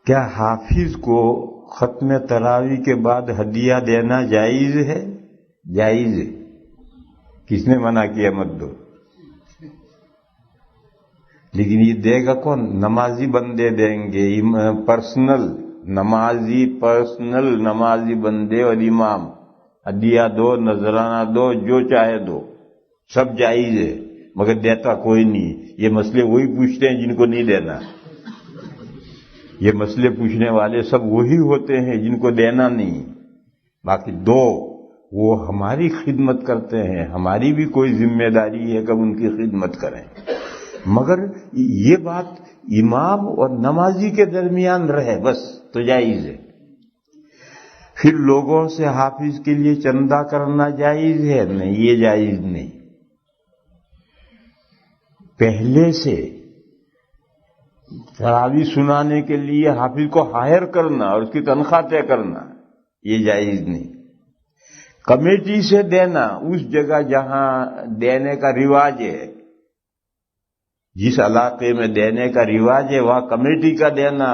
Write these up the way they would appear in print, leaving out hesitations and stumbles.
کیا حافظ کو ختم تراویح کے بعد ہدیہ دینا جائز ہے؟ جائز ہے۔ کس نے منع کیا مت دو؟ لیکن یہ دے گا کون؟ نمازی بندے دیں گے، پرسنل نمازی بندے اور امام۔ ہدیہ دو، نذرانہ دو، جو چاہے دو، سب جائز ہے، مگر دیتا کوئی نہیں۔ یہ مسئلے وہی پوچھتے ہیں جن کو نہیں دینا۔ یہ مسئلے پوچھنے والے سب وہی ہوتے ہیں جن کو دینا نہیں۔ باقی دو وہ ہماری خدمت کرتے ہیں، ہماری بھی کوئی ذمہ داری ہے کہ ہم ان کی خدمت کریں، مگر یہ بات امام اور نمازی کے درمیان رہے بس تو جائز ہے۔ پھر لوگوں سے حافظ کے لیے چندہ کرنا جائز ہے؟ نہیں، یہ جائز نہیں۔ پہلے سے تراویح سنانے کے لیے حافظ کو ہائر کرنا اور اس کی تنخواہ طے کرنا، یہ جائز نہیں۔ کمیٹی سے دینا اس جگہ جہاں دینے کا رواج ہے، جس علاقے میں دینے کا رواج ہے وہاں کمیٹی کا دینا،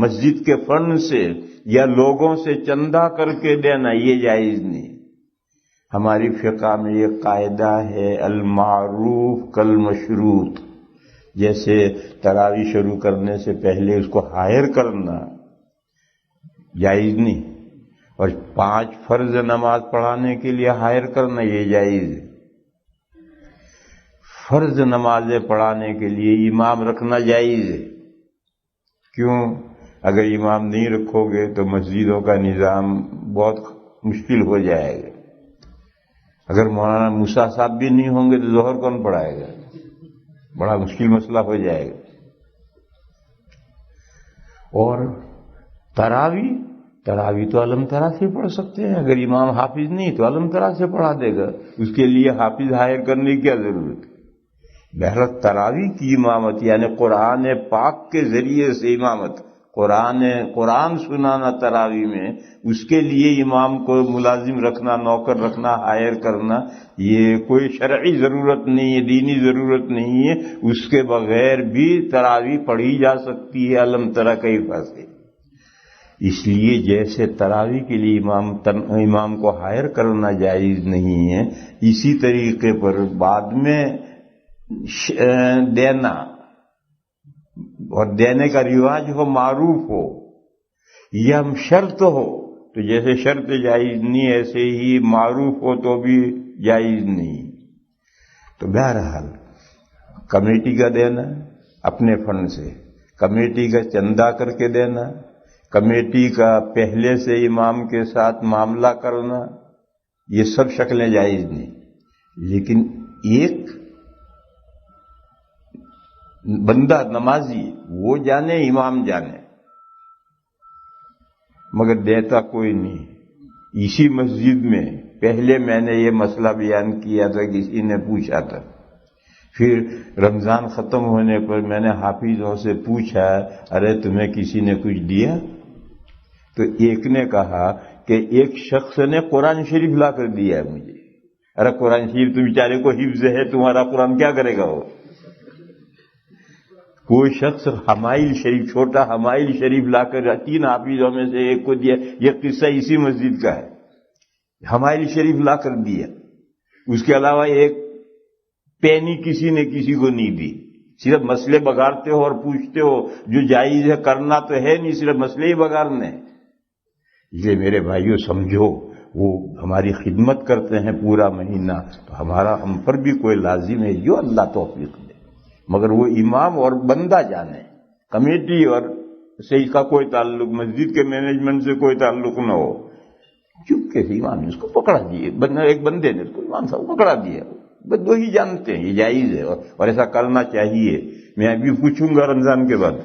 مسجد کے فنڈ سے یا لوگوں سے چندہ کر کے دینا، یہ جائز نہیں۔ ہماری فقہ میں یہ قاعدہ ہے المعروف کالمشروط، جیسے تراویح شروع کرنے سے پہلے اس کو ہائر کرنا جائز نہیں، اور 5 فرض نماز پڑھانے کے لیے ہائر کرنا یہ جائز ہے۔ فرض نمازیں پڑھانے کے لیے امام رکھنا جائز ہے۔ کیوں؟ اگر امام نہیں رکھو گے تو مسجدوں کا نظام بہت مشکل ہو جائے گا۔ اگر مولانا موسیٰ صاحب بھی نہیں ہوں گے تو ظہر کون پڑھائے گا؟ بڑا مشکل مسئلہ ہو جائے گا۔ اور تراویح تو علم ترا سے پڑھ سکتے ہیں، اگر امام حافظ نہیں تو علم ترا سے پڑھا دے گا، اس کے لیے حافظ ہائر کرنے کی کیا ضرورت ہے؟ بہرحال تراویح کی امامت یعنی قرآن پاک کے ذریعے سے امامت، قرآن سنانا تراویح میں، اس کے لیے امام کو ملازم رکھنا، نوکر رکھنا، ہائر کرنا، یہ کوئی شرعی ضرورت نہیں ہے، دینی ضرورت نہیں ہے۔ اس کے بغیر بھی تراویح پڑھی جا سکتی ہے علم ترا کیفیہ سے۔ اس لیے جیسے تراویح کے لیے امام کو ہائر کرنا جائز نہیں ہے، اسی طریقے پر بعد میں دینا اور دینے کا رواج ہو، معروف ہو یا شرط ہو، تو جیسے شرط جائز نہیں ایسے ہی معروف ہو تو بھی جائز نہیں۔ تو بہرحال کمیٹی کا دینا اپنے فنڈ سے، کمیٹی کا چندہ کر کے دینا، کمیٹی کا پہلے سے امام کے ساتھ معاملہ کرنا، یہ سب شکلیں جائز نہیں۔ لیکن ایک بندہ نمازی وہ جانے، امام جانے، مگر دیتا کوئی نہیں۔ اسی مسجد میں پہلے میں نے یہ مسئلہ بیان کیا تھا، کسی نے پوچھا تھا، پھر رمضان ختم ہونے پر میں نے حافظوں سے پوچھا ارے تمہیں کسی نے کچھ دیا؟ تو ایک نے کہا کہ ایک شخص نے قرآن شریف لا کر دیا ہے مجھے۔ ارے قرآن شریف تو بیچارے کو حفظ ہے، تمہارا قرآن کیا کرے گا وہ؟ کوئی شخص حمائل شریف، چھوٹا حمائل شریف لا کر 3 حافظوں میں سے ایک کو دیا۔ یہ قصہ اسی مسجد کا ہے، حمائل شریف لا کر دیا۔ اس کے علاوہ ایک پینی کسی نے کسی کو نہیں دی۔ صرف مسئلے بگاڑتے ہو اور پوچھتے ہو، جو جائز ہے کرنا تو ہے نہیں، صرف مسئلے ہی بگاڑنے۔ یہ میرے بھائیوں سمجھو، وہ ہماری خدمت کرتے ہیں پورا مہینہ، تو ہم پر بھی کوئی لازم ہے جو اللہ توفیق دے، مگر وہ امام اور بندہ جانے، کمیٹی اور سے اس کا کوئی تعلق، مسجد کے مینجمنٹ سے کوئی تعلق نہ ہو۔ چپکے سے امام نے اس کو پکڑا دیے، ایک بندے نے اس کو امام صاحب کو پکڑا دیا، بس دو ہی جانتے ہیں یہ جائز ہے اور ایسا کرنا چاہیے۔ میں ابھی پوچھوں گا رمضان کے بعد۔